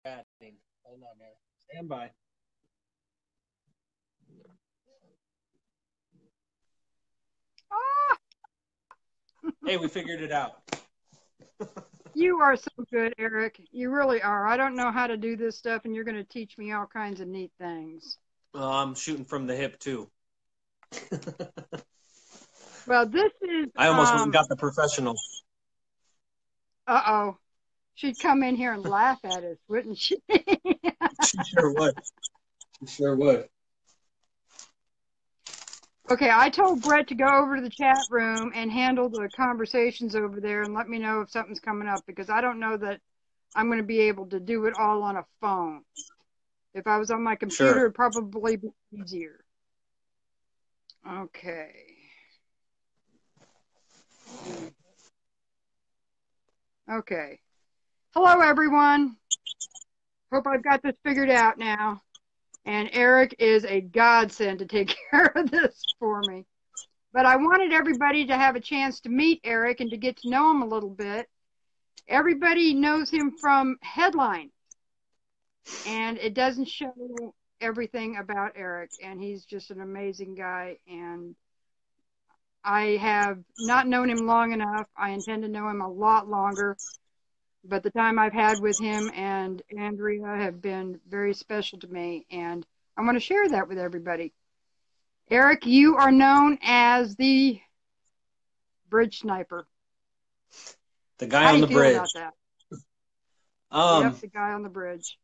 Chatting. Hold on there. Stand by. Ah, Hey, we figured it out. you are so good, Eric. You really are. I don't know how to do this stuff, and you're going to teach me all kinds of neat things. I'm shooting from the hip too. Well, this is, I almost went and got the professional. uh-oh. She'd come in here and laugh at us, wouldn't she? She sure would. She sure would. Okay, I told Brett to go over to the chat room and handle the conversations over there and let me know if something's coming up because I don't know that I'm going to be able to do it all on a phone. If I was on my computer, Sure. it'd probably be easier. Okay. Okay. Hello, everyone. Hope I've got this figured out now. And Eric is a godsend to take care of this for me. But I wanted everybody to have a chance to meet Eric and to get to know him a little bit. Everybody knows him from headlines, and it doesn't show everything about Eric. And he's just an amazing guy. And I have not known him long enough. I intend to know him a lot longer. But the time I've had with him and Andrea have been very special to me, and I want to share that with everybody. Eric, you are known as the bridge sniper. The guy How do on you the feel bridge. about that? Um, Yep, the guy on the bridge.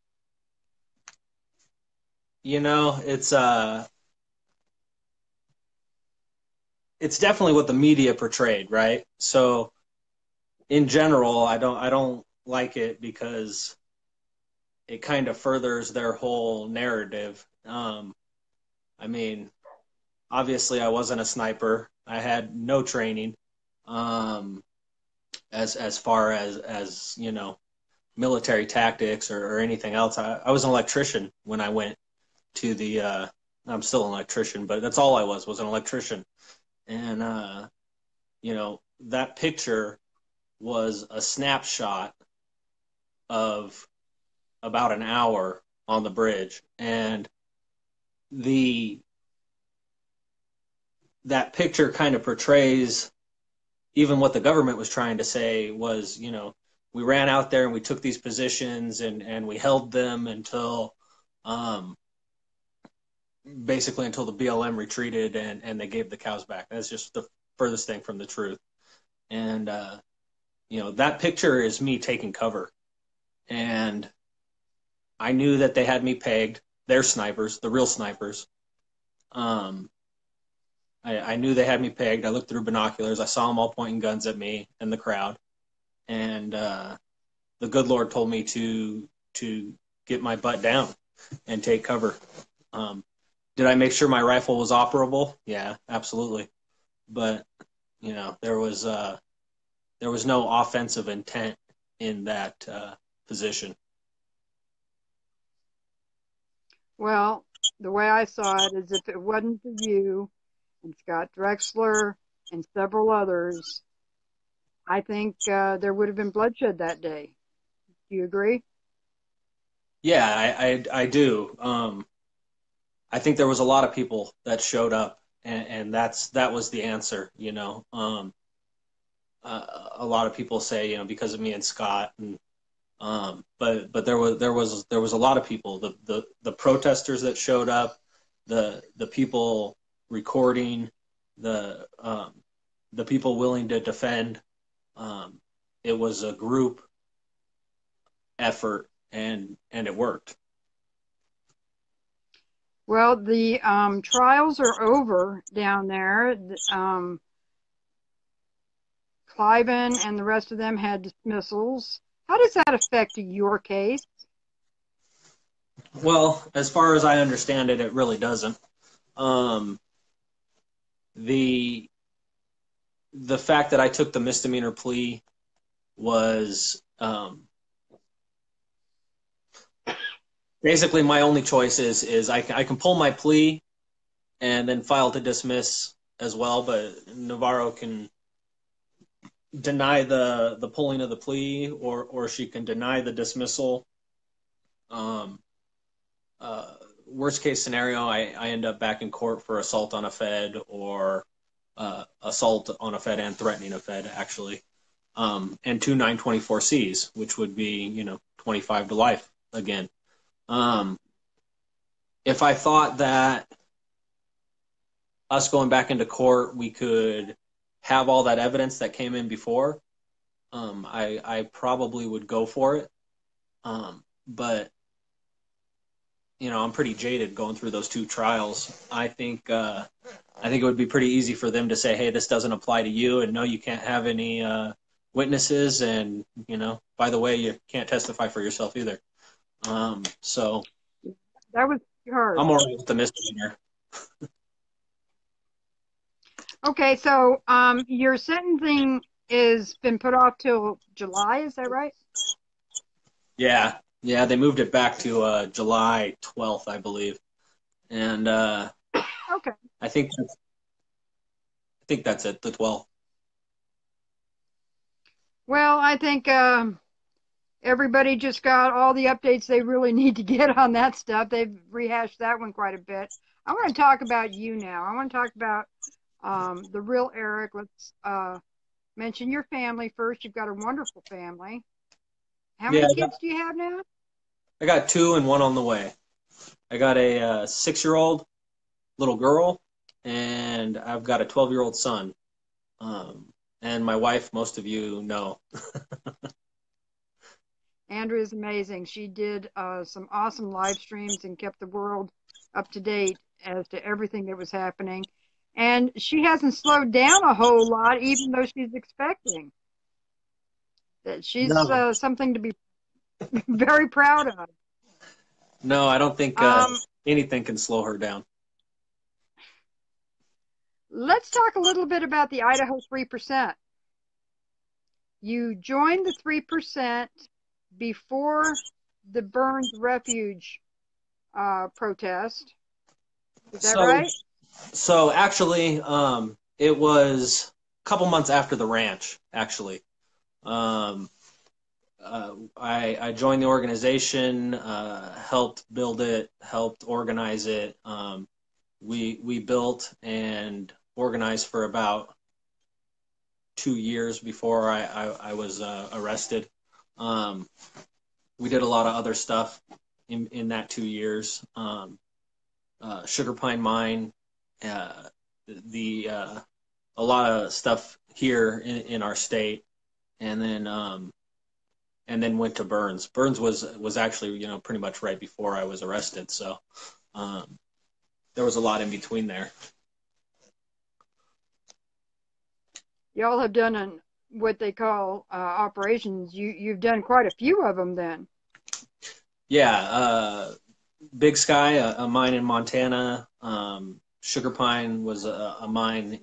it's definitely what the media portrayed, right? So in general, I don't like it because it kind of furthers their whole narrative. I mean, obviously I wasn't a sniper. I had no training. Um, as far as military tactics or anything else. I was an electrician when I went to the. I'm still an electrician, but that's all I was an electrician. And that picture was a snapshot of about an hour on the bridge, and the that picture kind of portrays even what the government was trying to say was, we ran out there and we took these positions and we held them until um, basically until the BLM retreated and they gave the cows back. That's just the furthest thing from the truth. And, that picture is me taking cover. And I knew that they had me pegged. They're snipers, the real snipers. Um, I knew they had me pegged. I looked through binoculars. I saw them all pointing guns at me and the crowd. And the good Lord told me to get my butt down and take cover. Um, did I make sure my rifle was operable? Yeah, absolutely. But there was no offensive intent in that position. Well, the way I saw it is if it wasn't for you and Scott Drexler and several others, I think there would have been bloodshed that day. Do you agree? Yeah, I do. I think there was a lot of people that showed up, and that was the answer. A lot of people say because of me and Scott, and but there was a lot of people. The protesters that showed up, the people recording, the people willing to defend. Um, it was a group effort, and it worked. Well, the trials are over down there. Cliven and the rest of them had dismissals. How does that affect your case? Well, as far as I understand it, it really doesn't. Um, the the fact that I took the misdemeanor plea was basically my only choice is I can pull my plea and then file to dismiss as well, but Navarro can deny the pulling of the plea or she can deny the dismissal Um, Worst case scenario, I end up back in court for assault on a Fed or assault on a Fed and threatening a Fed, actually. And two 924Cs, which would be, 25 to life again. Um, if I thought that us going back into court, we could have all that evidence that came in before, I probably would go for it. But I'm pretty jaded going through those two trials. I think it would be pretty easy for them to say, "Hey, this doesn't apply to you," and no, you can't have any witnesses, and by the way, you can't testify for yourself either. So That was hard. I'm more with the misdemeanor. Okay, so your sentencing is been put off till July, is that right? Yeah, yeah, they moved it back to July 12th, I believe, and Okay. I think that's it, the 12th. Well, I think everybody just got all the updates they really need to get on that stuff. They've rehashed that one quite a bit. I want to talk about you now. I want to talk about the real Eric. Let's mention your family first. You've got a wonderful family. How Yeah, many kids do you have now? I got two and one on the way. I got a 6-year-old little girl, and I've got a 12-year-old son. And my wife, most of you know. Andrea is amazing. She did some awesome live streams and kept the world up to date as to everything that was happening. And she hasn't slowed down a whole lot, even though she's expecting. That she's No, something to be very proud of. no, I don't think Um, anything can slow her down. let's talk a little bit about the Idaho 3%. You joined the 3% before the Burns Refuge protest. Is that So, right? so actually, it was a couple months after the ranch. Actually, um, I joined the organization, helped build it, helped organize it. We built and organized for about 2 years before I was arrested. Um, we did a lot of other stuff in that 2 years. Sugar Pine Mine, uh, the a lot of stuff here in our state, and then went to Burns. Burns was actually pretty much right before I was arrested, so um, there was a lot in between there. Y'all have done what they call operations. You've done quite a few of them then. Yeah, Big Sky, a mine in Montana. Sugar Pine was a mine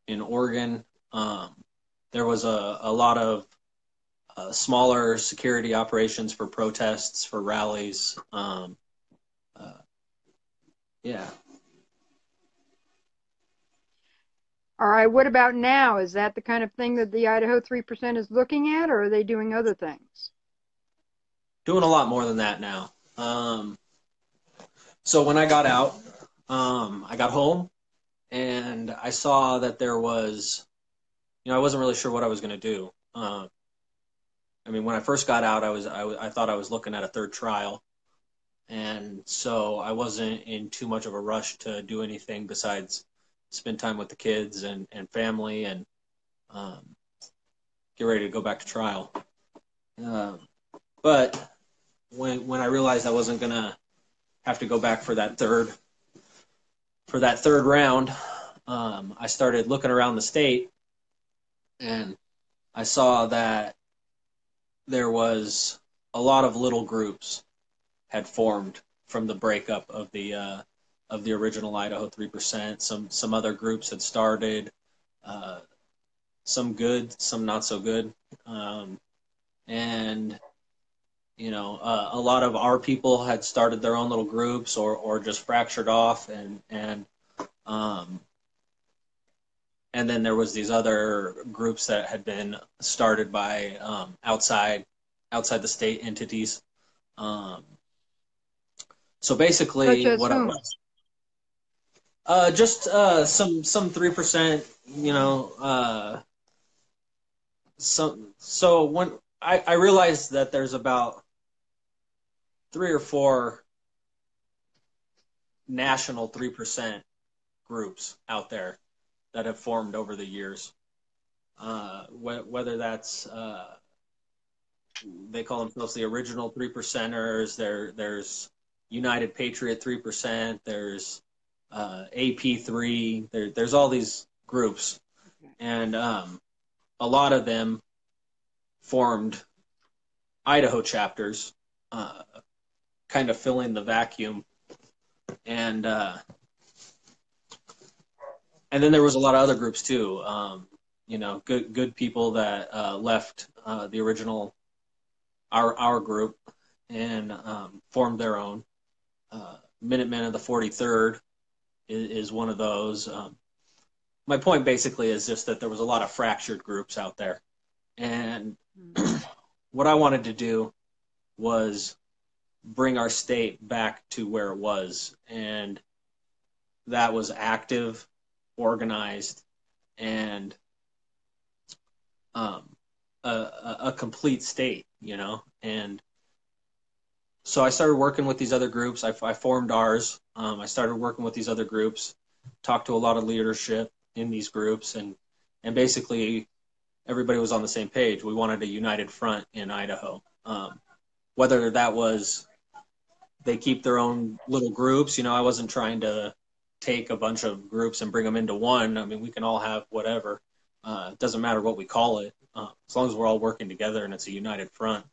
in Oregon. Um, there was a lot of smaller security operations for protests, for rallies. Uh, yeah. All right, what about now? Is that the kind of thing that the Idaho 3% is looking at, or are they doing other things? Doing a lot more than that now. So when I got out, I got home and I saw that there was, I wasn't really sure what I was going to do. I mean, when I first got out, I thought I was looking at a third trial, and so I wasn't in too much of a rush to do anything besides spend time with the kids and family and um, get ready to go back to trial. Uh, but when I realized I wasn't gonna have to go back for that third round, I started looking around the state, and I saw that there was a lot of little groups had formed from the breakup of the original Idaho 3%. Some other groups had started, uh, some good, some not so good, and a lot of our people had started their own little groups or just fractured off, um, and then there was these other groups that had been started by outside the state entities. Um, so basically, Such as what I whom? was just some 3%, you know. So when I realized that there's about 3 or 4 national 3% groups out there that have formed over the years. Whether that's they call themselves the original 3%ers. There's United Patriot 3%. There's AP3. There's all these groups, and a lot of them formed Idaho chapters, kind of filling the vacuum, and and then there was a lot of other groups too. You know, good people that left the original our group and formed their own. Minutemen of the 43rd is one of those. My point basically is just that there was a lot of fractured groups out there, and what I wanted to do was bring our state back to where it was, and that was active, organized, and a complete state, you know. And so I started working with these other groups. I formed ours. I started working with these other groups, talked to a lot of leadership in these groups, and basically everybody was on the same page. We wanted a united front in Idaho. Whether that was they keep their own little groups, you know, I wasn't trying to take a bunch of groups and bring them into one. I mean, we can all have whatever. It doesn't matter what we call it, as long as we're all working together and it's a united front.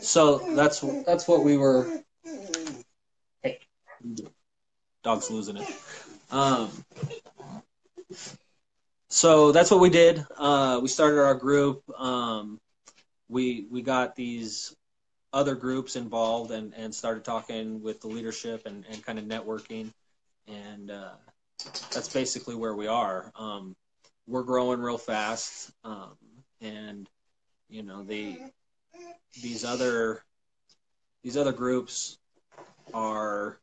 So that's what we were. Hey, dog's losing it. So that's what we did. We started our group. We got these other groups involved and started talking with the leadership and kind of networking, and that's basically where we are. We're growing real fast, and you know these other groups are,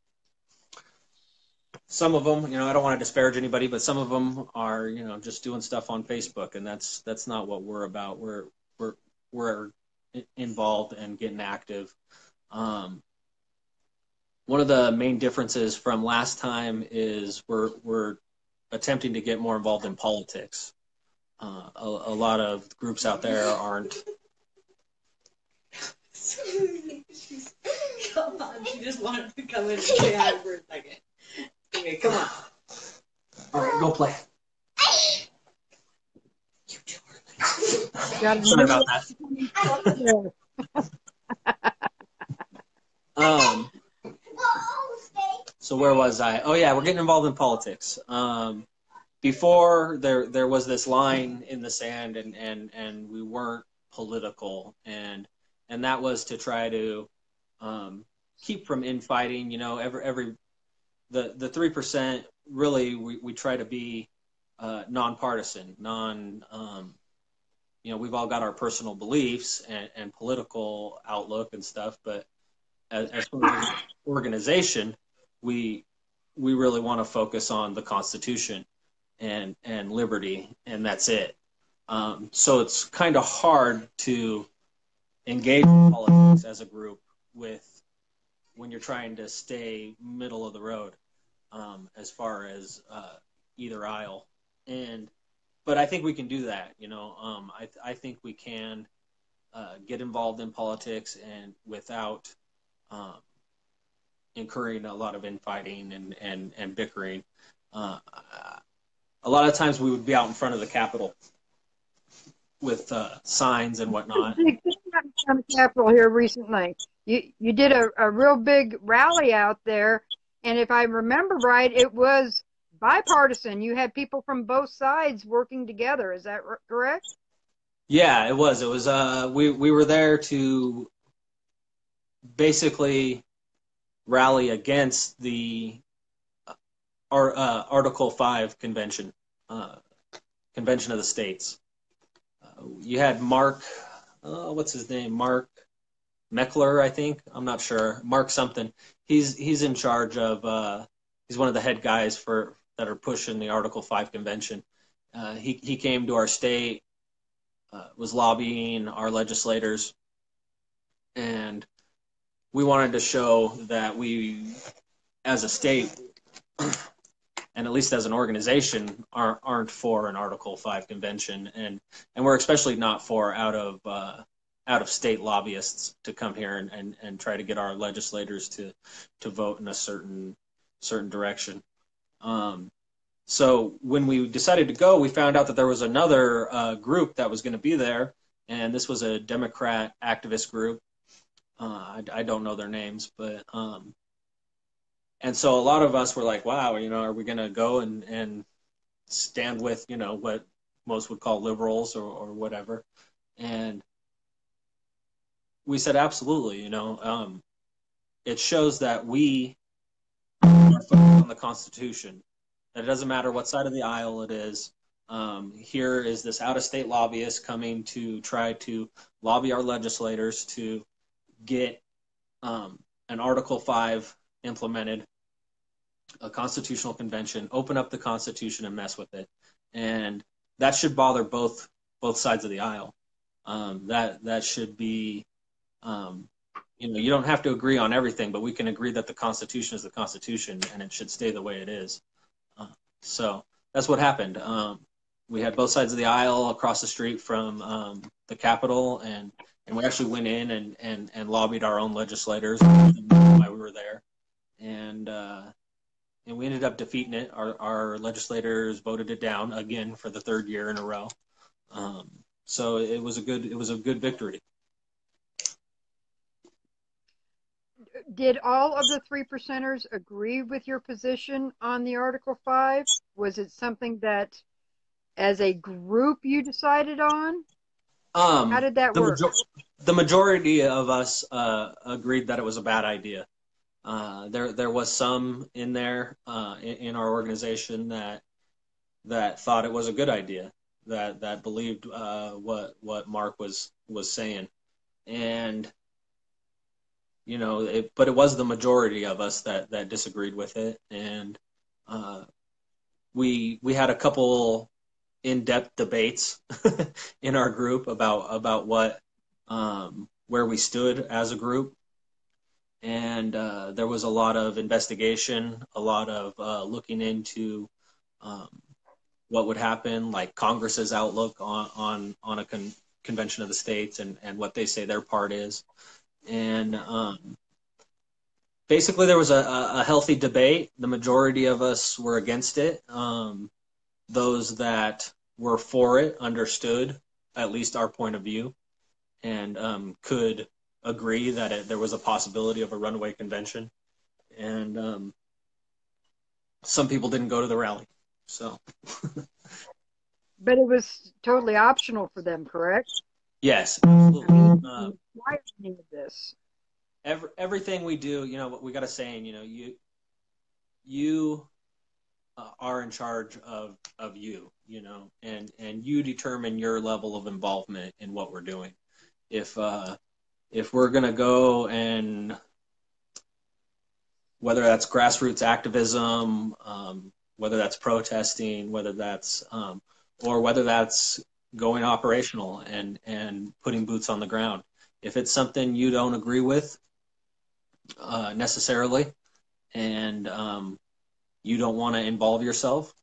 some of them, you know, I don't want to disparage anybody, but some of them are, you know, just doing stuff on Facebook, and that's not what we're about. We're involved and getting active. One of the main differences from last time is we're attempting to get more involved in politics. A lot of groups out there aren't. Come on, she just wanted to come in and say hi for a second. Okay, come on. All right, go play. You two Got Sorry about that. So where was I? Oh yeah, we're getting involved in politics. Before there was this line in the sand, and we weren't political, and that was to try to keep from infighting. You know, the 3%, really we try to be nonpartisan, you know, we've all got our personal beliefs and political outlook and stuff, but as far as organization, we really want to focus on the Constitution and liberty, and that's it. So it's kind of hard to engage in politics as a group when you're trying to stay middle of the road, as far as either aisle. But I think we can do that. You know, I think we can get involved in politics and without incurring a lot of infighting and bickering. A lot of times we would be out in front of the Capitol with signs and whatnot. Big thing on the Capitol here recently. You did a real big rally out there, and if I remember right, it was bipartisan. You had people from both sides working together. Is that correct? Yeah, it was. We were there to basically rally against the Article 5 convention, convention of the states. You had Mark, what's his name? Mark Meckler, I think. I'm not sure. Mark something. He's in charge of. He's one of the head guys for that are pushing the Article 5 convention. He came to our state, was lobbying our legislators, and we wanted to show that we, as a state, and at least as an organization, aren't for an Article 5 convention, and we're especially not for out of state lobbyists to come here and try to get our legislators to vote in a certain direction. So when we decided to go, we found out that there was another group that was going to be there, and this was a Democrat activist group. I don't know their names, but and so a lot of us were like, wow, are we going to go and stand with, what most would call liberals or whatever? And we said, absolutely, it shows that we are focused on the Constitution, that it doesn't matter what side of the aisle it is. Here is this out-of-state lobbyist coming to try to lobby our legislators to get an Article 5 implemented, a constitutional convention, open up the Constitution and mess with it. And that should bother both sides of the aisle. That should be, you don't have to agree on everything, but we can agree that the Constitution is the Constitution and it should stay the way it is. So that's what happened. We had both sides of the aisle across the street from the Capitol, and we actually went in and lobbied our own legislators while we were there. And we ended up defeating it. Our legislators voted it down again for the third year in a row. So it was a good victory. Did all of the 3%ers agree with your position on the Article 5? Was it something that, as a group, you decided on? How did that work? The majority of us agreed that it was a bad idea. There was some in there in our organization that thought it was a good idea, that believed what Mark was saying, and but it was the majority of us that disagreed with it, and we had a couple in-depth debates in our group about what where we stood as a group. And there was a lot of investigation, a lot of looking into what would happen, like Congress's outlook on a convention of the states and what they say their part is. And basically there was a healthy debate. The majority of us were against it. Those that were for it understood at least our point of view and could agree that there was a possibility of a runaway convention, and some people didn't go to the rally. So, but it was totally optional for them, correct? Yes, absolutely. Why any of this? Everything we do, we got a saying, you are in charge of you, and you determine your level of involvement in what we're doing. If we're going to go and whether that's grassroots activism, whether that's protesting, whether that's or whether that's going operational and putting boots on the ground, if it's something you don't agree with necessarily and you don't want to involve yourself,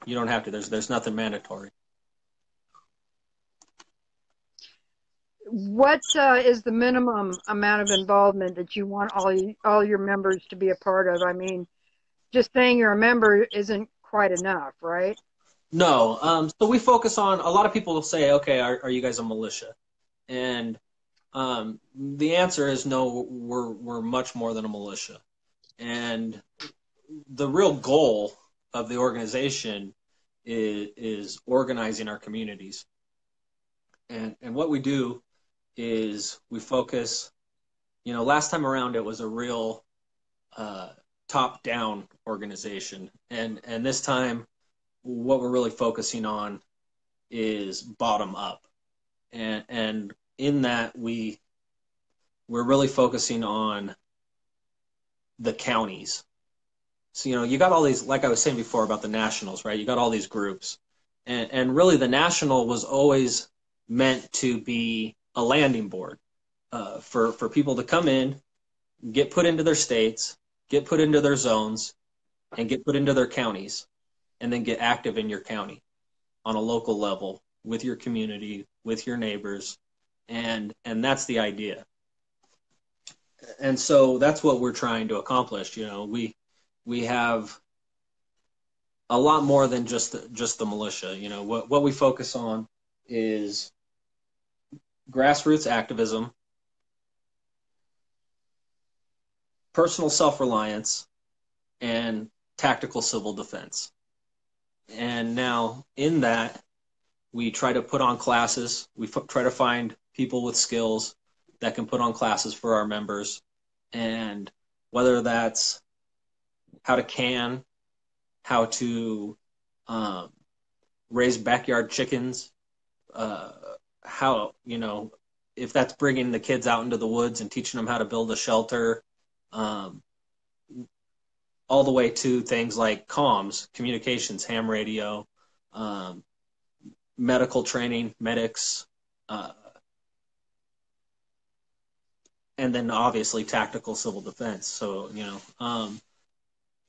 you don't have to. There's nothing mandatory. What is the minimum amount of involvement that you want all your members to be a part of? I mean, just saying you're a member isn't quite enough, right? No. So we focus on, a lot of people will say, okay, are you guys a militia? And the answer is no, we're much more than a militia. And the real goal of the organization is organizing our communities. And what we do is we focus, last time around it was a real top-down organization. And this time what we're really focusing on is bottom-up. And in that we we're really focusing on the counties. So, you got all these, like I was saying before about the nationals, right? You got all these groups. And really the national was always meant to be a landing board for people to come in, get put into their states, get put into their zones, and get put into their counties, and then get active in your county on a local level with your community, with your neighbors, and that's the idea. And so that's what we're trying to accomplish. We have a lot more than just the militia. What we focus on is grassroots activism, personal self-reliance, and tactical civil defense. And now in that, we try to put on classes. We try to find people with skills that can put on classes for our members. And whether that's how to can, how to raise backyard chickens, how, if that's bringing the kids out into the woods and teaching them how to build a shelter, all the way to things like comms, communications, ham radio, medical training, medics, and then obviously tactical civil defense. So,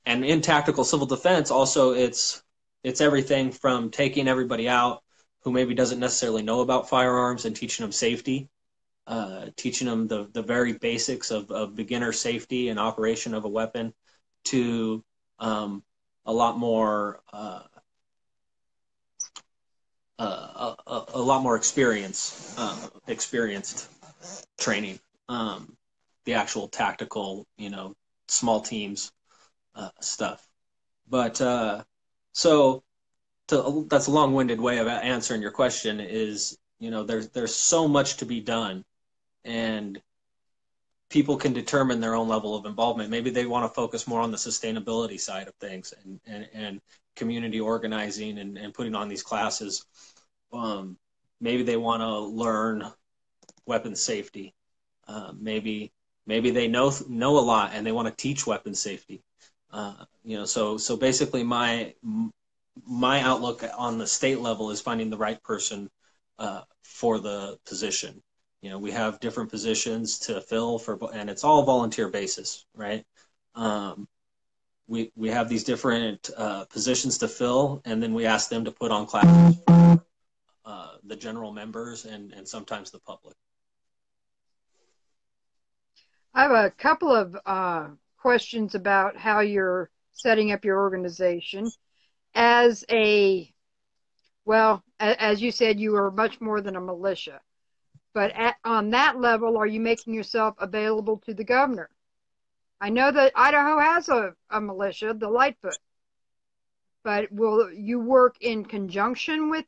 and in tactical civil defense, also it's everything from taking everybody out who maybe doesn't necessarily know about firearms and teaching them safety, teaching them the very basics of beginner safety and operation of a weapon, to a lot more experienced training, the actual tactical, small teams stuff. But so that's a long-winded way of answering your question. Is there's so much to be done, and people can determine their own level of involvement. Maybe they want to focus more on the sustainability side of things and community organizing and putting on these classes. Maybe they want to learn weapons safety. Maybe they know a lot and they want to teach weapons safety. So basically my outlook on the state level is finding the right person for the position. We have different positions to fill and it's all volunteer basis, right? We have these different positions to fill, and then we ask them to put on classes for the general members and sometimes the public. I have a couple of questions about how you're setting up your organization. As you said, you are much more than a militia. But on that level, are you making yourself available to the governor? I know that Idaho has a militia, the Lightfoot. But will you work in conjunction with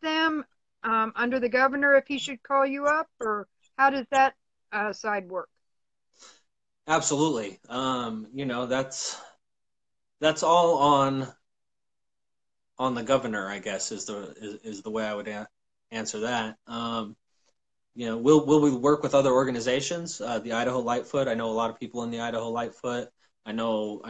them under the governor if he should call you up? Or how does that side work? Absolutely. That's all on the governor, I guess, is the way I would answer that. Will we work with other organizations? The Idaho Lightfoot. I know a lot of people in the Idaho Lightfoot. I know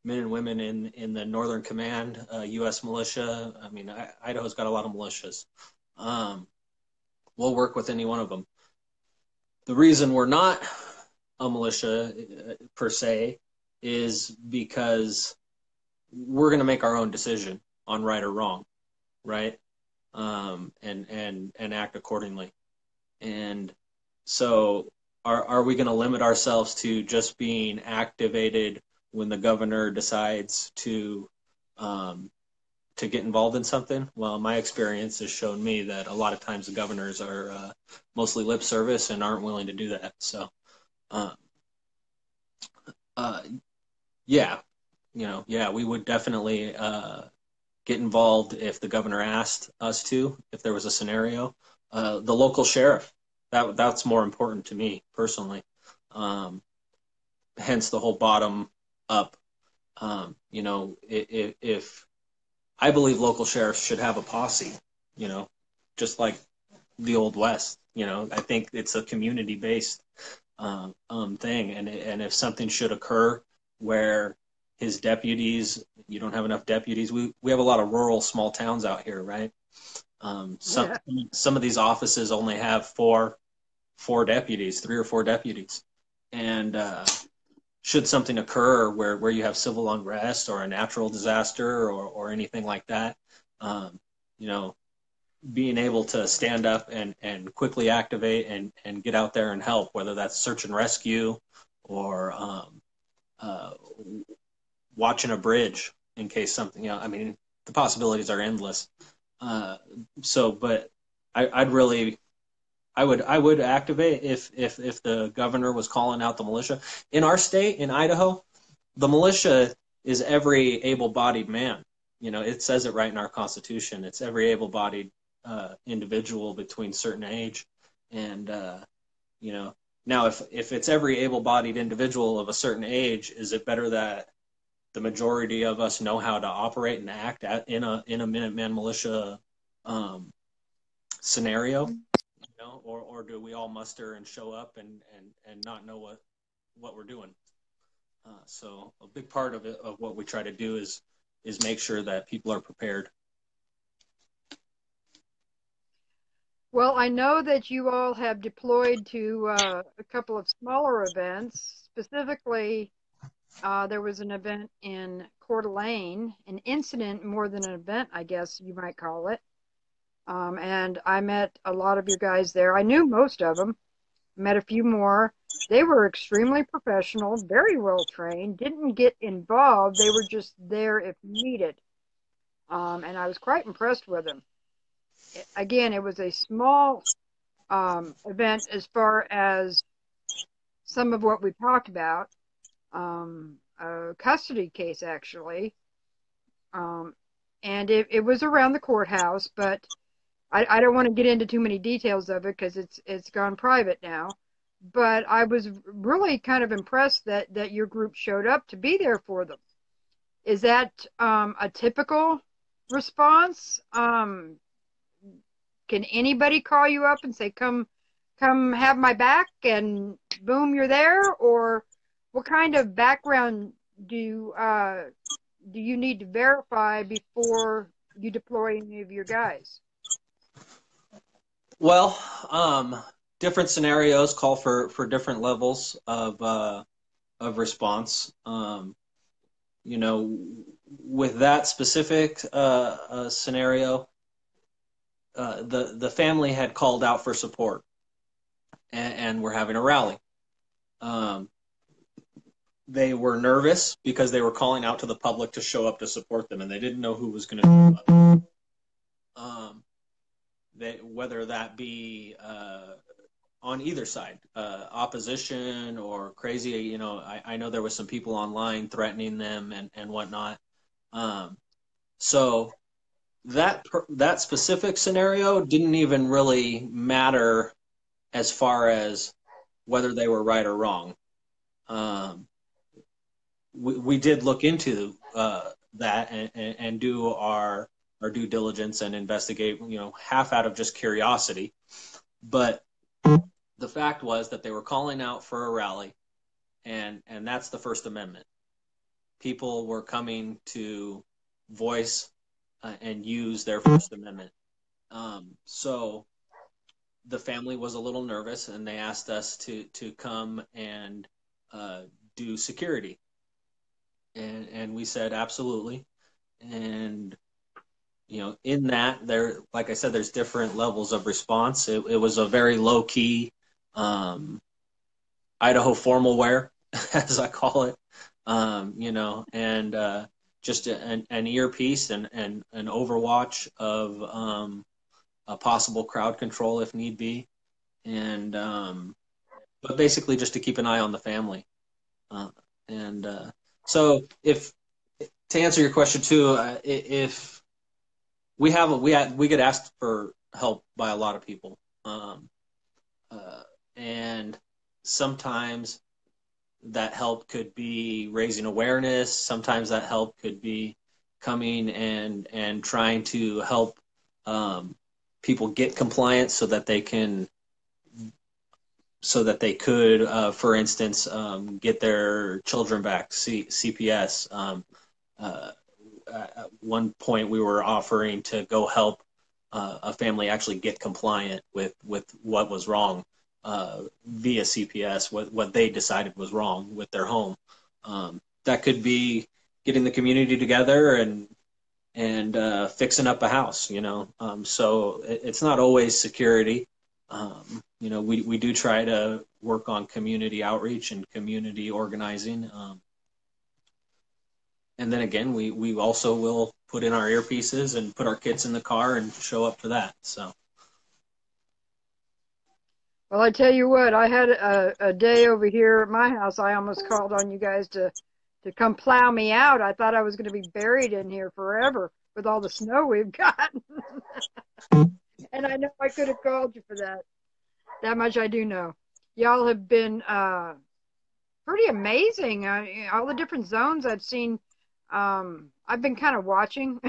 men and women in the Northern Command, U.S. militia. I mean, Idaho's got a lot of militias. We'll work with any one of them. The reason we're not a militia per se is because we're going to make our own decision on right or wrong, right? And act accordingly. And so are we going to limit ourselves to just being activated when the governor decides to get involved in something? Well, my experience has shown me that a lot of times the governors are mostly lip service and aren't willing to do that. So we would definitely get involved if the governor asked us to, if there was a scenario. The local sheriff, that's more important to me personally. Hence the whole bottom up. If I believe local sheriffs should have a posse, just like the Old West. You know, I think it's a community-based thing, and if something should occur where his deputies, you don't have enough deputies. We have a lot of rural small towns out here, right? Yeah. Some of these offices only have four deputies, 3 or 4 deputies, and should something occur where you have civil unrest or a natural disaster or anything like that, you know, being able to stand up and quickly activate and get out there and help, whether that's search and rescue or uh, watching a bridge in case something, I mean, the possibilities are endless. Uh, but I'd really, I would activate if the governor was calling out the militia. In our state, in Idaho, the militia is every able-bodied man. You know, it says it right in our Constitution. It's every able-bodied individual between certain age, and you know, now if it's every able-bodied individual of a certain age, is it better that the majority of us know how to operate and act in a Minuteman militia scenario? You know, or do we all muster and show up and not know what we're doing? So a big part of it, of what we try to do is make sure that people are prepared. Well, I know that you all have deployed to a couple of smaller events. Specifically, there was an event in Coeur d'Alene, an incident more than an event, I guess you might call it. And I met a lot of your guys there. I knew most of them, met a few more. They were extremely professional, very well trained, didn't get involved. They were just there if needed. And I was quite impressed with them. Again, it was a small event as far as some of what we talked about. A custody case, actually. And it was around the courthouse, but I don't want to get into too many details of it because it's gone private now. But I was really kind of impressed that your group showed up to be there for them. Is that a typical response? Can anybody call you up and say, come have my back, and boom, you're there? Or what kind of background do you need to verify before you deploy any of your guys? Well, different scenarios call for different levels of response. You know, with that specific scenario, the family had called out for support, and we're having a rally. They were nervous because they were calling out to the public to show up to support them, and they didn't know who was going to show up. Whether that be on either side, opposition or crazy. You know, I know there was some people online threatening them and whatnot. So that specific scenario didn't even really matter as far as whether they were right or wrong. We did look into that and do our due diligence and investigate, you know, half out of just curiosity. But the fact was that they were calling out for a rally, and that's the First Amendment. People were coming to voice and use their First Amendment. So the family was a little nervous, and they asked us to come and do security. And we said absolutely. And you know, in that, there, like I said, there's different levels of response. It was a very low key Idaho formal wear, as I call it. You know, and just an earpiece and an overwatch of a possible crowd control if need be, and but basically just to keep an eye on the family. And so, if to answer your question too, if we get asked for help by a lot of people, and sometimes that help could be raising awareness. Sometimes that help could be coming and trying to help people get compliance so that they can so that they could, for instance, get their children back, CPS. At one point, we were offering to go help a family actually get compliant with what was wrong via CPS, what they decided was wrong with their home. That could be getting the community together and fixing up a house, you know. So it's not always security. You know, we do try to work on community outreach and community organizing. And then again, we also will put in our earpieces and put our kids in the car and show up for that. So. Well, I tell you what, I had a day over here at my house. I almost called on you guys to come plow me out. I thought I was going to be buried in here forever with all the snow we've got. And I know I could have called you for that. That much I do know. Y'all have been pretty amazing. All the different zones I've seen. I've been kind of watching.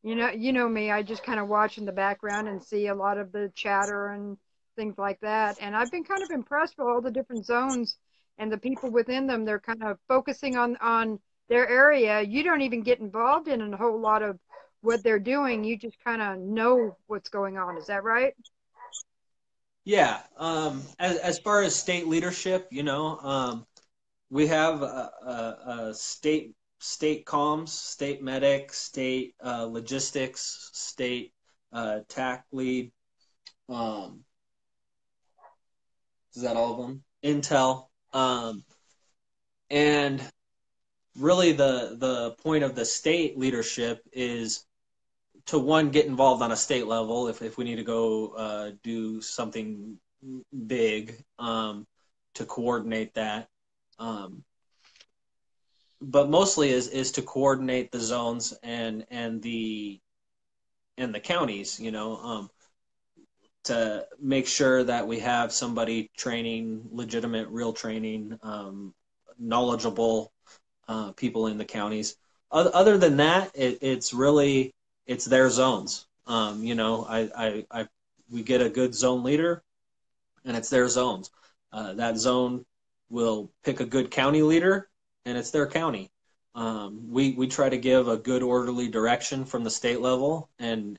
You know me. I just kind of watch in the background and see a lot of the chatter and things like that. And I've been kind of impressed with all the different zones and the people within them. They're kind of focusing on their area. You don't even get involved in a whole lot of what they're doing. You just kind of know what's going on. Is that right? Yeah. As far as state leadership, you know, we have a state comms, state medic, state logistics, state TAC lead. Is that all of them? Intel. And really the point of the state leadership is to, one, get involved on a state level if we need to go do something big, to coordinate that. But mostly is to coordinate the zones and the counties, you know, to make sure that we have somebody training, legitimate, real training, knowledgeable people in the counties. Other than that, it's really, it's their zones. You know, we get a good zone leader, and it's their zones. That zone will pick a good county leader, and it's their county. We try to give a good orderly direction from the state level, and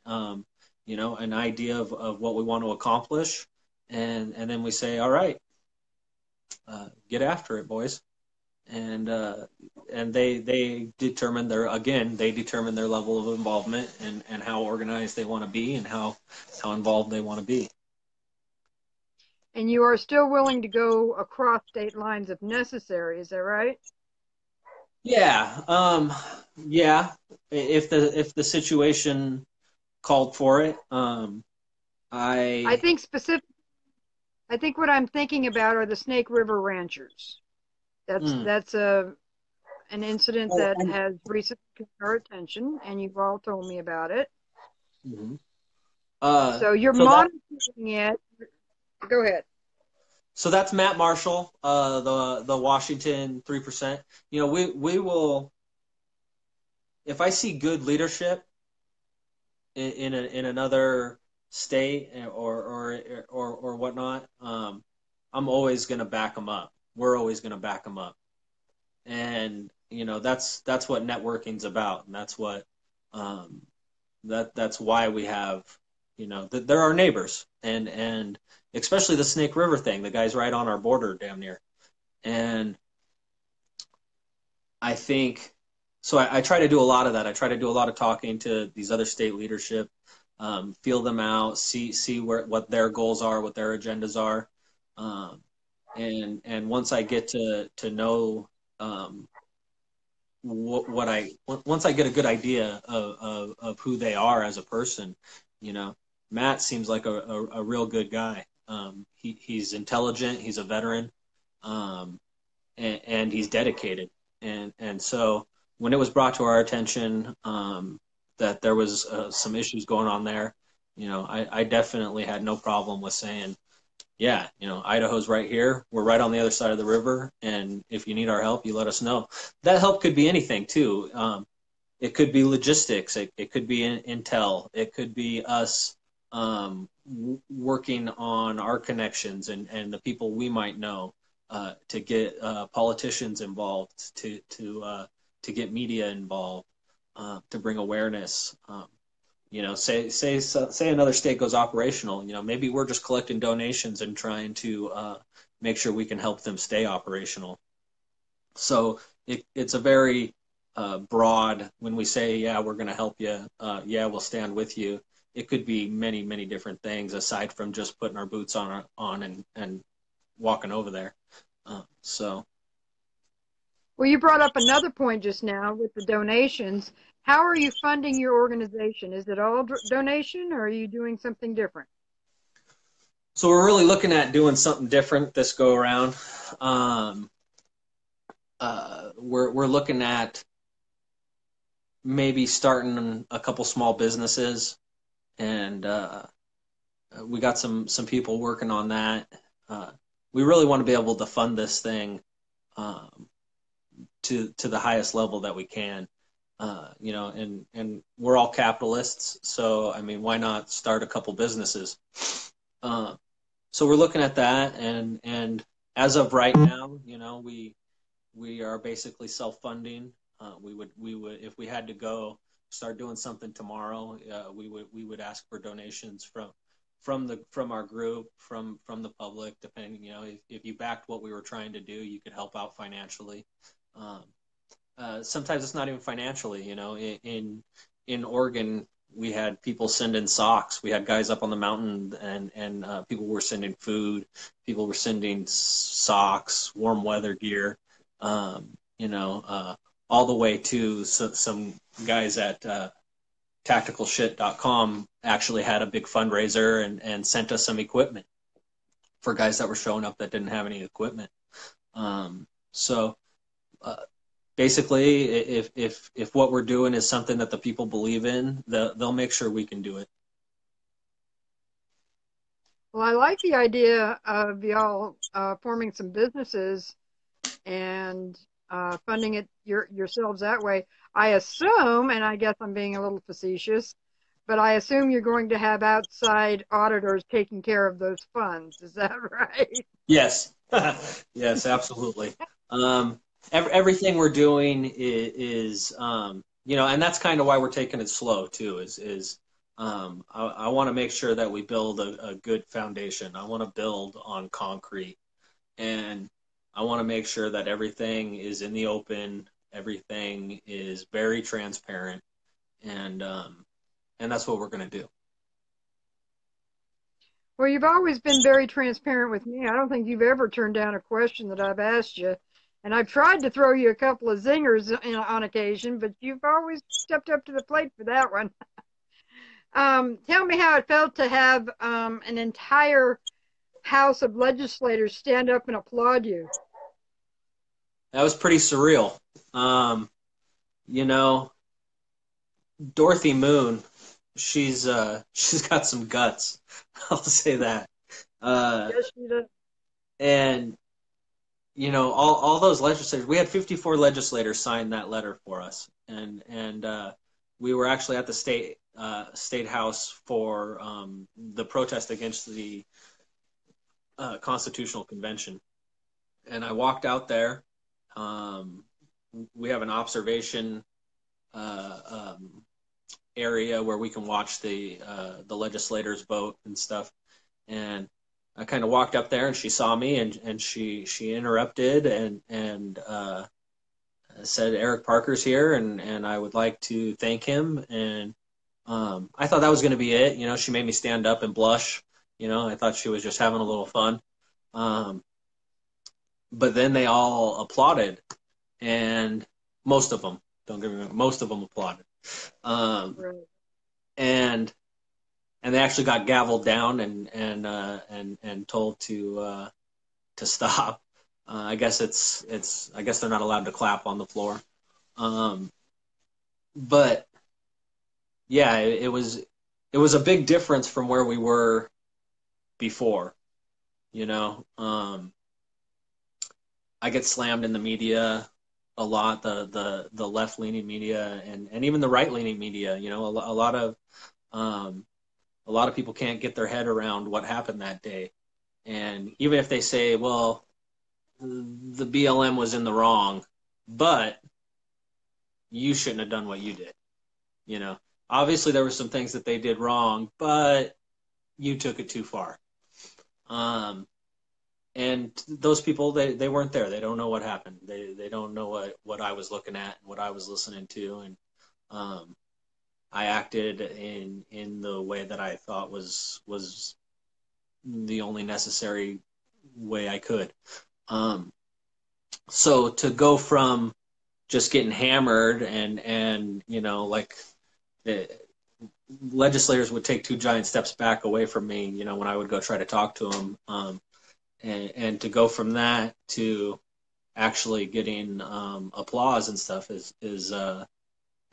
you know, an idea of what we want to accomplish, and then we say, all right, get after it, boys. And they determine their level of involvement and how organized they want to be and how involved they want to be. And you are still willing to go across state lines if necessary, is that right? Yeah. Yeah. If the situation called for it. I think what I'm thinking about are the Snake River Ranchers. That's an incident that has recently caught our attention, and you've all told me about it. Mm-hmm. So you're monitoring it. Go ahead. So that's Matt Marshall, the Washington 3%. You know, we will, if I see good leadership in another state or whatnot, I'm always going to back them up. We're always going to back them up, and you know, that's what networking's about, and that's what that's why we have, you know, they're our neighbors, and especially the Snake River thing. The guy's right on our border, damn near, and I think so. I try to do a lot of that. I try to do a lot of talking to these other state leadership, feel them out, see what their goals are, what their agendas are, and once I get to know once I get a good idea of who they are as a person, you know, Matt seems like a real good guy. He's intelligent, he's a veteran, and he's dedicated. And so when it was brought to our attention that there was some issues going on there, you know, I definitely had no problem with saying, yeah, you know, Idaho's right here. We're right on the other side of the river, and if you need our help, you let us know. That help could be anything too. It could be logistics. It could be intel. It could be us working on our connections and the people we might know, to get politicians involved, to get media involved, to bring awareness. Say another state goes operational. Maybe we're just collecting donations and trying to make sure we can help them stay operational. So it's a very broad. When we say, yeah, we're going to help you, yeah, we'll stand with you, it could be many, many different things aside from just putting our boots on and walking over there. So. Well, you brought up another point just now with the donations. How are you funding your organization? Is it all donation, or are you doing something different? So we're really looking at doing something different this go around. We're looking at maybe starting a couple small businesses, and we got some people working on that. We really want to be able to fund this thing to the highest level that we can. And we're all capitalists, so I mean, why not start a couple businesses? So we're looking at that, and as of right now, we are basically self-funding. We would if we had to go start doing something tomorrow, we would ask for donations from our group, from the public, depending. If you backed what we were trying to do, you could help out financially. Sometimes it's not even financially. In Oregon, we had people send in socks. We had guys up on the mountain, and people were sending food. People were sending socks, warm weather gear. All the way to some guys at tacticalshit.com actually had a big fundraiser and sent us some equipment for guys that were showing up that didn't have any equipment. So basically, if what we're doing is something that the people believe in, they'll make sure we can do it. Well, I like the idea of y'all forming some businesses and funding it yourselves that way. I assume, and I guess I'm being a little facetious, but I assume you're going to have outside auditors taking care of those funds. Is that right? Yes. Yes, absolutely. Everything we're doing is and that's kind of why we're taking it slow too, is I want to make sure that we build a good foundation. I want to build on concrete, and I want to make sure that everything is in the open, everything is very transparent, and that's what we're going to do. Well, you've always been very transparent with me. I don't think you've ever turned down a question that I've asked you. And I've tried to throw you a couple of zingers on occasion, but you've always stepped up to the plate for that one. Tell me how it felt to have an entire House of legislators stand up and applaud you. That was pretty surreal. Dorothy Moon, she's got some guts. I'll say that. Yes, she does. And all those legislators. We had 54 legislators sign that letter for us, and we were actually at the state house for the protest against the Constitutional Convention, and I walked out there. We have an observation area where we can watch the legislators vote and stuff. And I kind of walked up there, and she saw me, and she interrupted and said, "Eric Parker's here, and I would like to thank him." And I thought that was going to be it. She made me stand up and blush. I thought she was just having a little fun. But then they all applauded, and most of them, don't get me wrong, most of them applauded. Right. And they actually got gavelled down and told to stop. I guess I guess they're not allowed to clap on the floor. But yeah, it was a big difference from where we were before. I get slammed in the media a lot, the left leaning media and even the right leaning media. A lot of a lot of people can't get their head around what happened that day. And even if they say, well, the BLM was in the wrong, but you shouldn't have done what you did. You know, obviously there were some things that they did wrong, but you took it too far. And those people, they weren't there. They don't know what happened. They don't know what I was looking at and what I was listening to. And I acted in the way that I thought was the only necessary way I could. So to go from just getting hammered and you know, like the legislators would take 2 giant steps back away from me, you know, when I would go try to talk to them, and to go from that to actually getting applause and stuff is I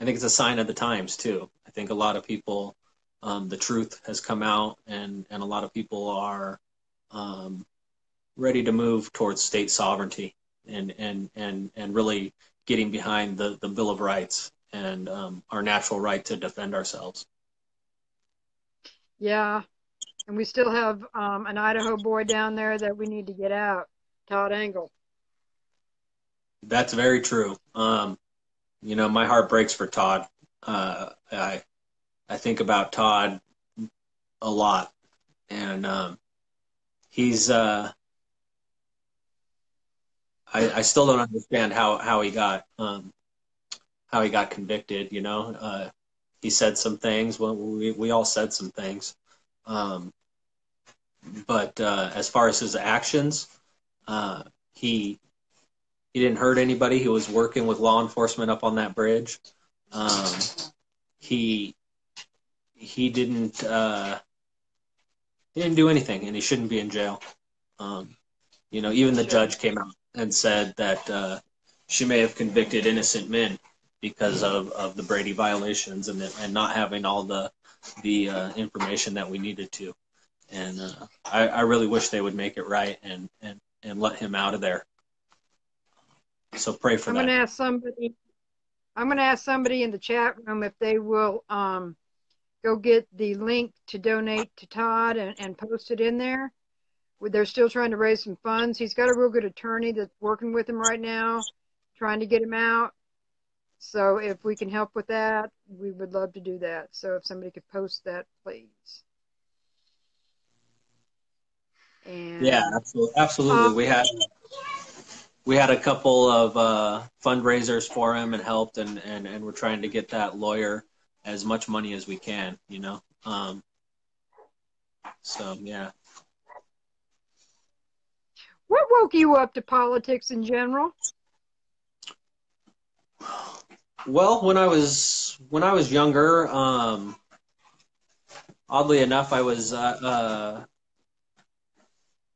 think it's a sign of the times too. I think a lot of people, the truth has come out, and a lot of people are ready to move towards state sovereignty and really getting behind the Bill of Rights and our natural right to defend ourselves. Yeah. And we still have an Idaho boy down there that we need to get out, Todd Engel. That's very true. You know, my heart breaks for Todd. I think about Todd a lot, and he's. I still don't understand how he got convicted. You know, he said some things. Well, we all said some things, but as far as his actions, he didn't hurt anybody. He was working with law enforcement up on that bridge. He didn't do anything, and he shouldn't be in jail. You know, even the judge came out and said that she may have convicted innocent men because of the Brady violations and not having all the information that we needed to. And I really wish they would make it right and let him out of there. So pray for that. I'm going to ask somebody in the chat room if they will go get the link to donate to Todd and post it in there. They're still trying to raise some funds. He's got a real good attorney that's working with him right now, trying to get him out. So if we can help with that, we would love to do that. So if somebody could post that, please. And, yeah, absolutely. We had a couple of fundraisers for him and helped, and we're trying to get that lawyer as much money as we can, you know. So yeah. What woke you up to politics in general? Well, when I was younger, oddly enough, I was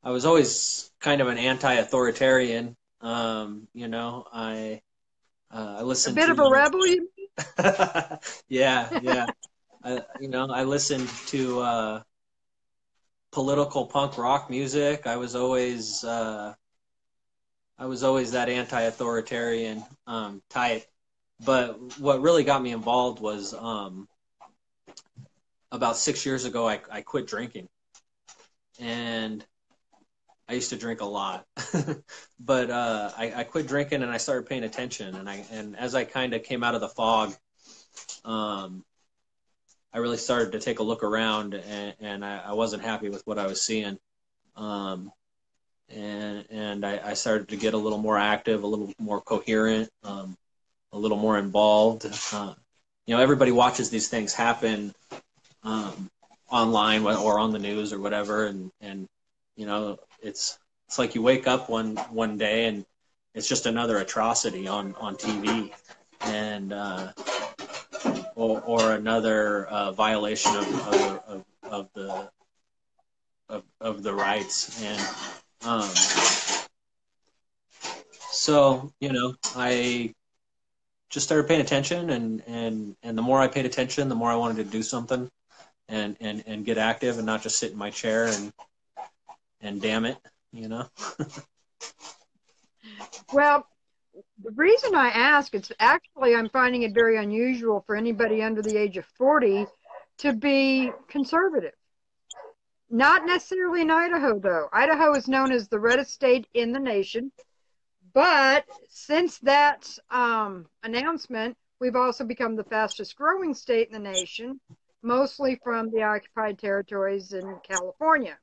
always kind of an anti-authoritarian. You know, I listened a bit of a rebel, you mean? yeah. You know, I listened to political punk rock music. I was always that anti-authoritarian type. But what really got me involved was about 6 years ago, I quit drinking, and I used to drink a lot, but I quit drinking and I started paying attention. And as I kind of came out of the fog, I really started to take a look around, and I wasn't happy with what I was seeing. And I started to get a little more active, a little more coherent, a little more involved. You know, everybody watches these things happen online or on the news or whatever, and you know, it's like you wake up one day and it's just another atrocity on TV, and or another violation of the rights. And so, you know, I just started paying attention, and the more I paid attention, the more I wanted to do something and get active and not just sit in my chair and damn it, you know. Well, the reason I ask, it's actually, I'm finding it very unusual for anybody under the age of 40 to be conservative. Not necessarily in Idaho, though. Idaho is known as the reddest state in the nation. But since that announcement, we've also become the fastest growing state in the nation, mostly from the occupied territories in California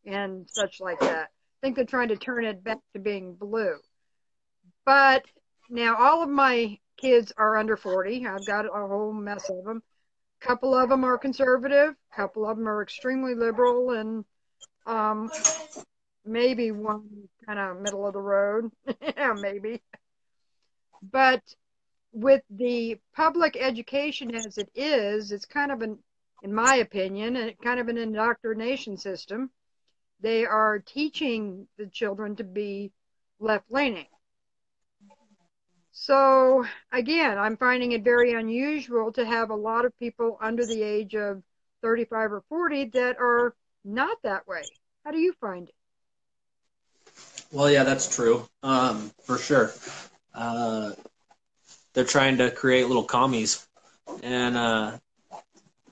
and such like that. I think they're trying to turn it back to being blue. But now all of my kids are under 40. I've got a whole mess of them. A couple of them are conservative. A couple of them are extremely liberal, and maybe one kind of middle of the road. Yeah, maybe. But with the public education as it is, it's kind of an, in my opinion, kind of an indoctrination system. They are teaching the children to be left-leaning. So again, I'm finding it very unusual to have a lot of people under the age of 35 or 40 that are not that way. How do you find it? Well, yeah, that's true, for sure. They're trying to create little commies, and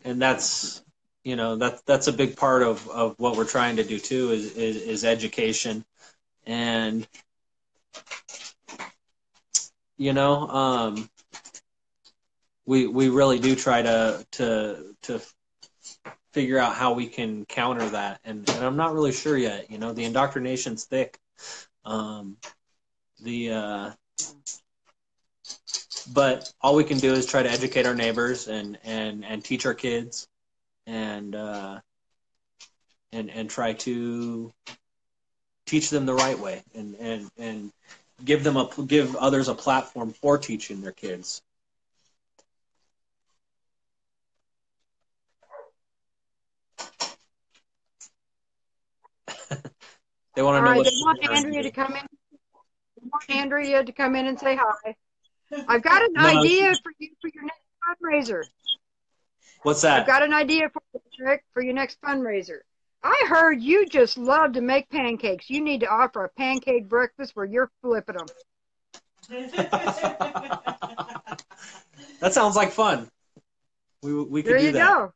that's, you know, that's a big part of what we're trying to do too, is education. And you know, we really do try to figure out how we can counter that, and I'm not really sure yet. You know, the indoctrination's thick. But all we can do is try to educate our neighbors and teach our kids, and try to teach them the right way, and give others a platform for teaching their kids. They want to know Right, what. they want Andrea to come in. They want Andrea to come in and say hi. I've got an idea for you for your next fundraiser. What's that? I've got an idea for you, Rick, for your next fundraiser. I heard you just love to make pancakes. You need to offer a pancake breakfast where you're flipping them. That sounds like fun. We could there do you that. Go.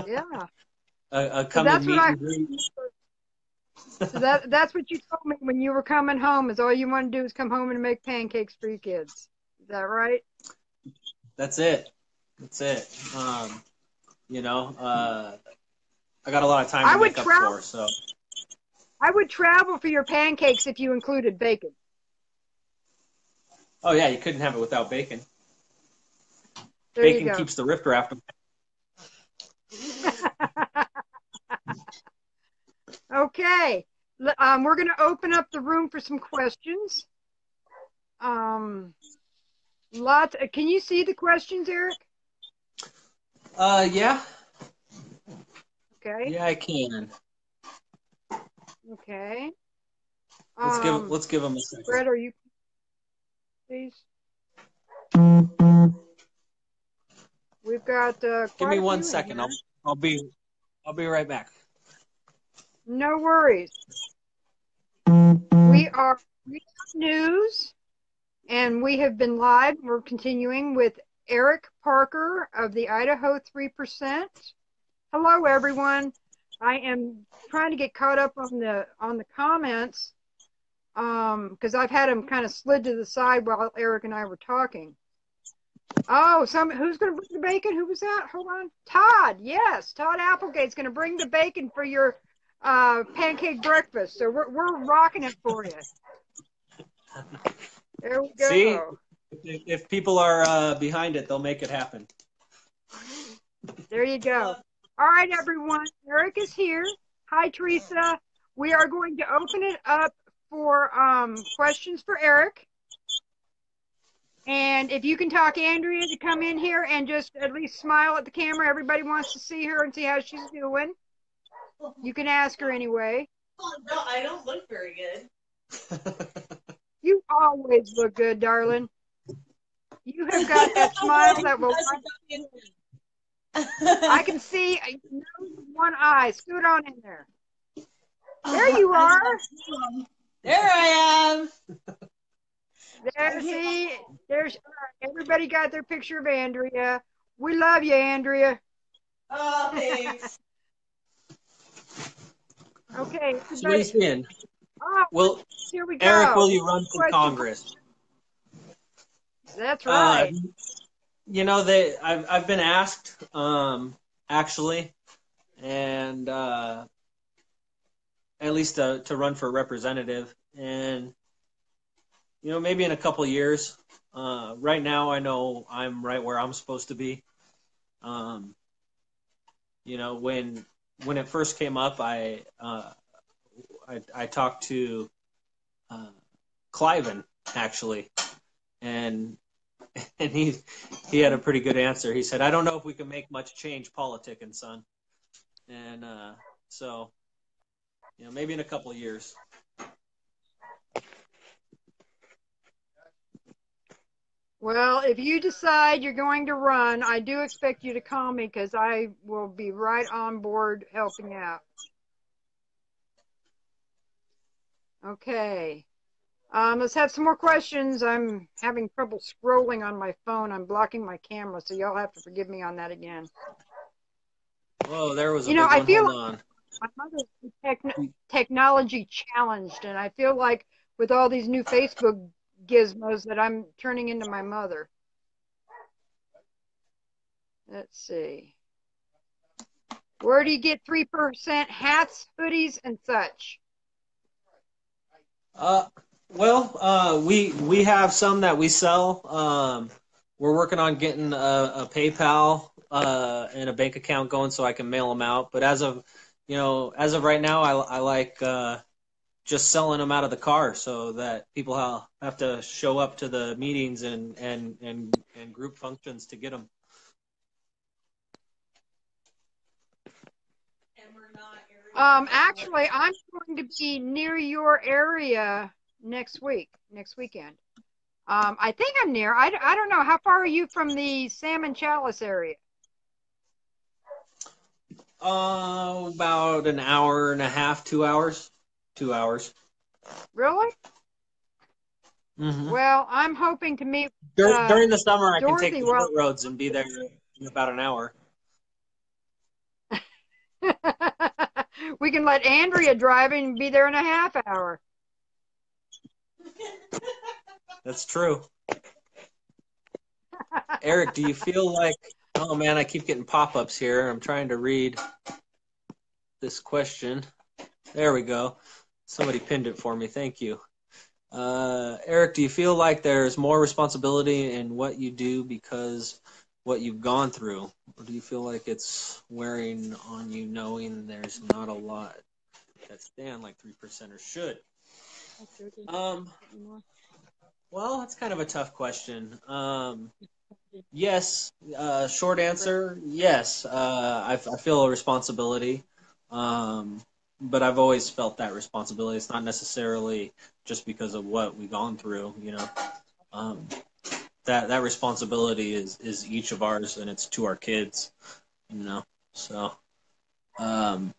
Yeah. Come and meet and greet. So that's what you told me when you were coming home, is all you want to do is come home and make pancakes for your kids. Is that right? That's it. That's it. You know, I got a lot of time to make up for, so. I would travel for your pancakes if you included bacon. Oh yeah, you couldn't have it without bacon. There Bacon keeps the riffraff. Okay. We're going to open up the room for some questions. Can you see the questions, Eric? Yeah. Okay. Yeah, I can. Okay. Let's give them a second. Brett, are you, please? We've got. Give me 1 second. I'll be right back. No worries. We are news, and we have been live. We're continuing with Eric Parker of the Idaho 3%. Hello, everyone. I am trying to get caught up on the comments because I've had them kind of slid to the side while Eric and I were talking. Oh, who's going to bring the bacon? Who was that? Hold on. Todd. Yes, Todd Applegate's going to bring the bacon for your pancake breakfast. So we're rocking it for you. There we go. See, if people are behind it, they'll make it happen. There you go. All right, everyone. Eric is here. Hi, Teresa. We are going to open it up for questions for Eric. And if you can talk Andrea to come in here and just at least smile at the camera. Everybody wants to see her and see how she's doing. You can ask her anyway. Oh, no, I don't look very good. You always look good, darling. You have got that smile that will... I can see one eye. Scoot on in there. There you are. There I am. There's everybody got their picture of Andrea. We love you, Andrea. Oh, thanks. Okay, So what are you everybody. saying? Oh, Well, here we Eric, go. will you run for Question. Congress? That's Uh, right. I've been asked, actually, and at least to run for representative, and maybe in a couple years. Right now, I know I'm right where I'm supposed to be. Um, when it first came up, I talked to uh, Cliven actually, and and he had a pretty good answer. He said, "I don't know if we can make much change politicking, son," and so maybe in a couple of years. Well, if you decide you're going to run, I do expect you to call me because I will be right on board helping out. Okay. Let's have some more questions. I'm having trouble scrolling on my phone. I'm blocking my camera, so y'all have to forgive me on that again. Whoa, there was a big I one. feel Hold like on. my mother's technology challenged, and I feel like with all these new Facebook gizmos that I'm turning into my mother. Let's see. Where do you get 3% hats, hoodies, and such? Uh, we have some that we sell. We're working on getting a PayPal and a bank account going so I can mail them out. But as of right now, I like just selling them out of the car so that people have to show up to the meetings and group functions to get them. Actually, I'm going to be near your area next weekend. I think I'm near. I don't know. How far are you from the Salmon Chalice area? About an hour and a half, 2 hours. 2 hours. Really? Mm-hmm. Well, I'm hoping to meet During the summer, I can take Dorothy the while short roads and be there in about an hour. we can let Andrea drive and be there in a half hour. That's true. Eric, do you feel like, oh man, I keep getting pop-ups here. I'm trying to read this question. There we go. Somebody pinned it for me. Thank you. Eric, do you feel like there's more responsibility in what you do because what you've gone through? Or do you feel like it's wearing on you knowing there's not a lot that stand like 3%ers should? Well, that's kind of a tough question. Yes, short answer, yes. I feel a responsibility, but I've always felt that responsibility. It's not necessarily just because of what we've gone through, Um, that responsibility is each of ours, and it's to our kids, So, um,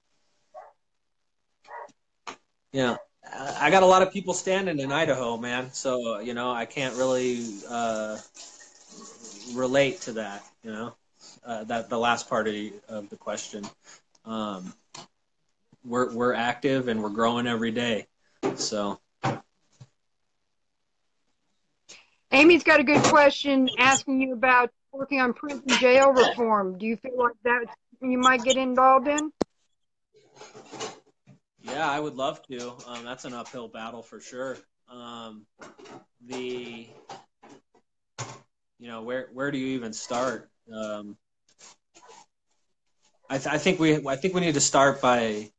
I got a lot of people standing in Idaho, man. So I can't really relate to that. That the last part of the question. Um, we're active and we're growing every day. So Amy's got a good question asking you about working on prison jail reform. Do you feel like that's something you might get involved in? yeah, I would love to. That's an uphill battle for sure. The where do you even start? I think we need to start by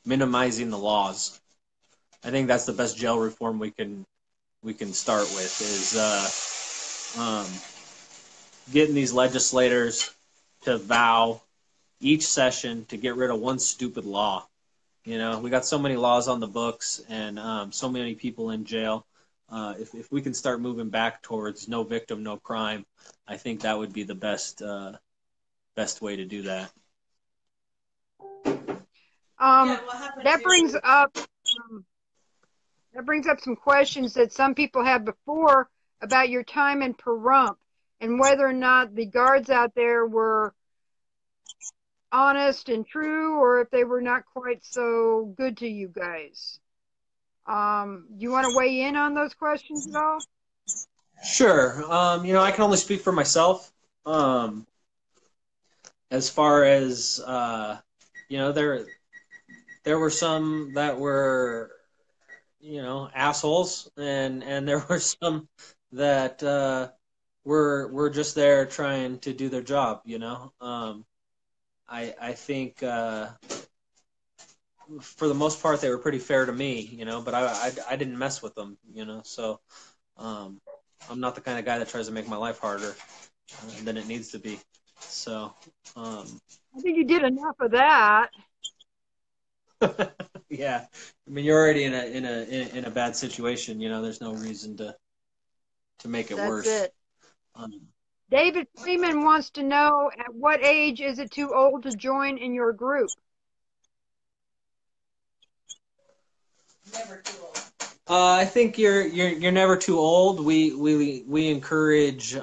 minimizing the laws. I think that's the best jail reform we can start with is getting these legislators to vow each session to get rid of one stupid law. We got so many laws on the books and so many people in jail. If we can start moving back towards no victim, no crime, I think that would be the best way to do that. That brings up some questions that some people had before about your time in Pahrump and whether or not the guards out there were honest and true, or if they were not quite so good to you guys. You want to weigh in on those questions at all? Sure. I can only speak for myself. As far as there were some that were assholes, and there were some that were just there trying to do their job. I think for the most part they were pretty fair to me, but I didn't mess with them, so I'm not the kind of guy that tries to make my life harder than it needs to be. So I think you did enough of that. yeah, I mean, you're already in a bad situation. There's no reason to make it worse. That's it. David Freeman wants to know, at what age is it too old to join in your group? Never too old. I think you're never too old. We encourage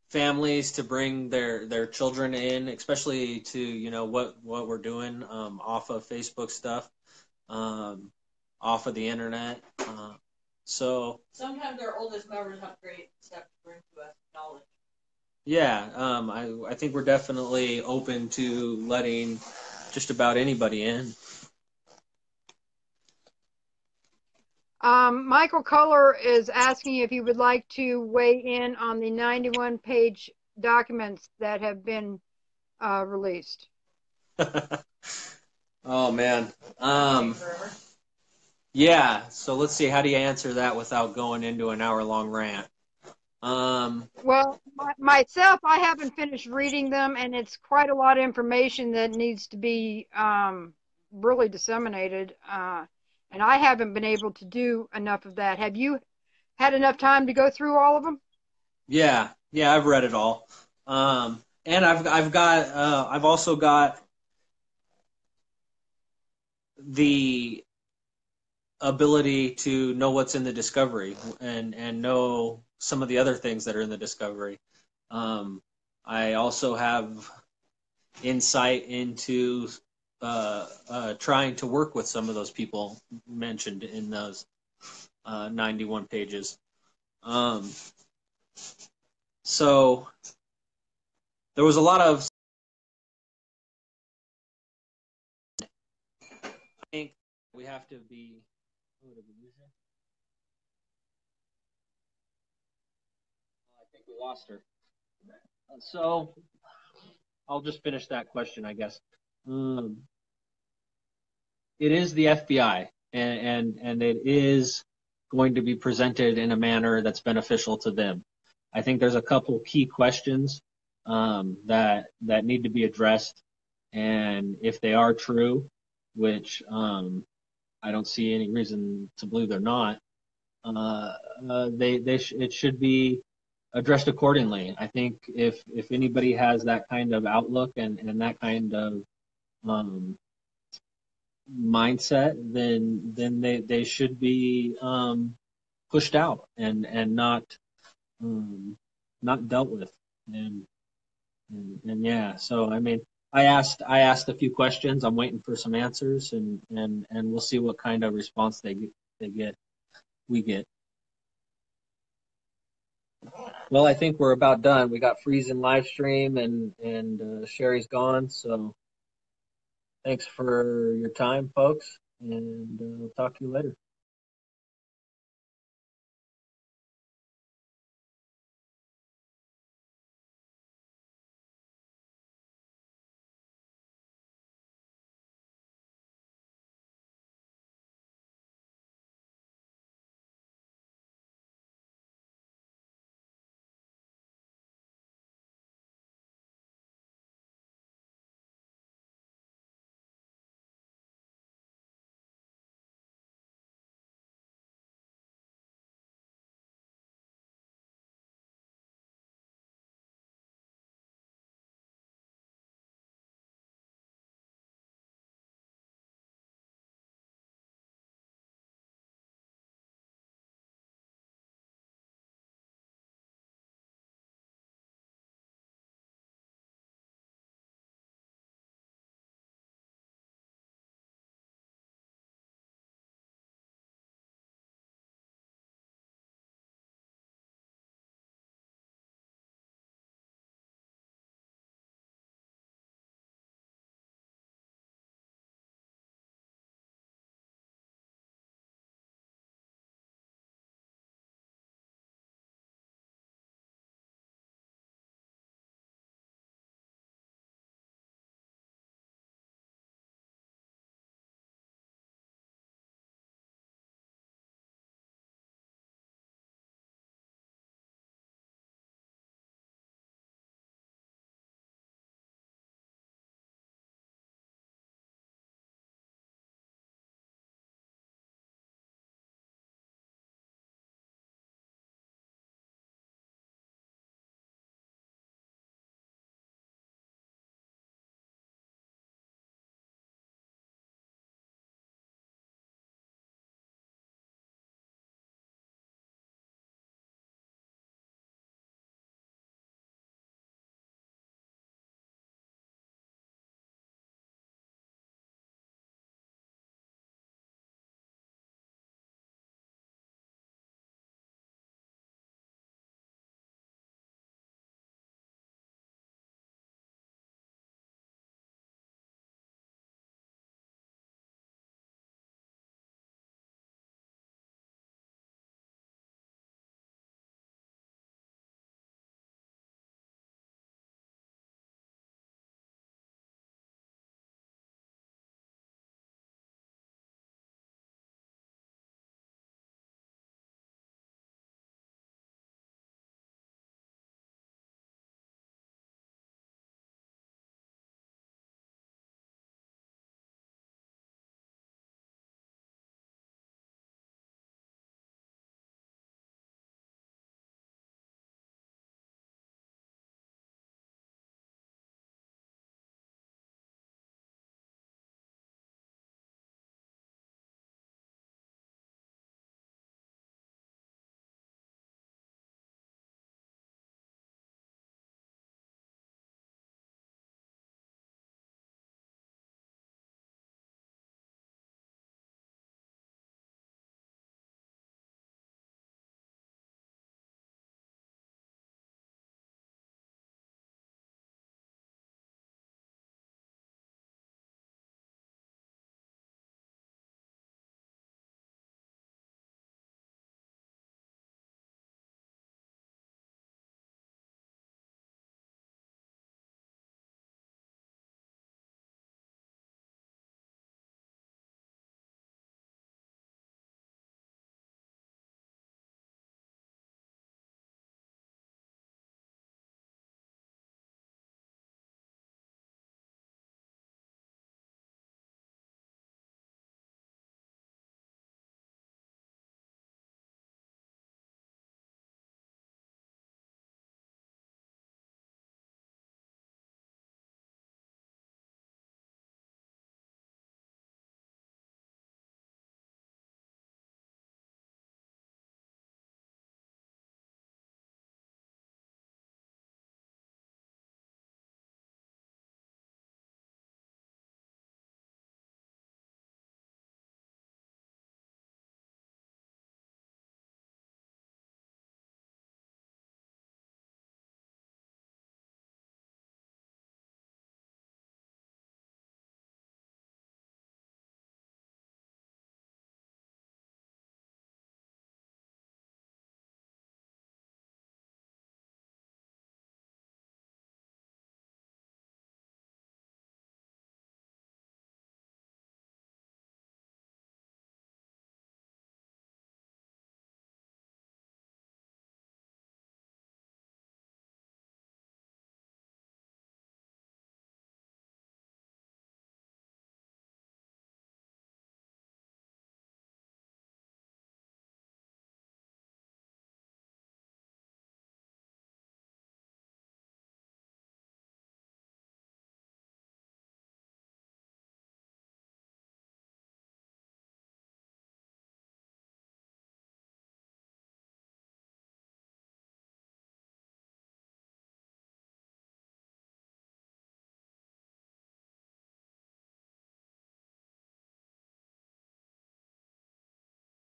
families to bring their children in, especially to what we're doing off of Facebook stuff, off of the internet. So sometimes our oldest members have great stuff to bring to us, knowledge. Yeah, I think we're definitely open to letting just about anybody in. Michael Culler is asking if you would like to weigh in on the 91-page documents that have been released. Oh man. Yeah. So let's see. How do you answer that without going into an hour-long rant? Well, myself, I haven't finished reading them, and it's quite a lot of information that needs to be really disseminated. And I haven't been able to do enough of that. Have you had enough time to go through all of them? Yeah, I've read it all, and I've also got the ability to know what's in the discovery and know some of the other things that are in the discovery. I also have insight into trying to work with some of those people mentioned in those 91 pages. So there was a lot of, I think we have to be, I think we lost her. So I'll just finish that question, I guess. It is the FBI, and it is going to be presented in a manner that's beneficial to them. I think there's a couple key questions that need to be addressed, and if they are true, which I don't see any reason to believe they're not, it should be addressed accordingly. I think if anybody has that kind of outlook and that kind of mindset, then they should be pushed out and not dealt with. And yeah, so I mean, I asked a few questions. I'm waiting for some answers, and we'll see what kind of response we get. Well, I think we're about done. We got freezing live stream, and Shari's gone. So thanks for your time, folks, and we'll talk to you later.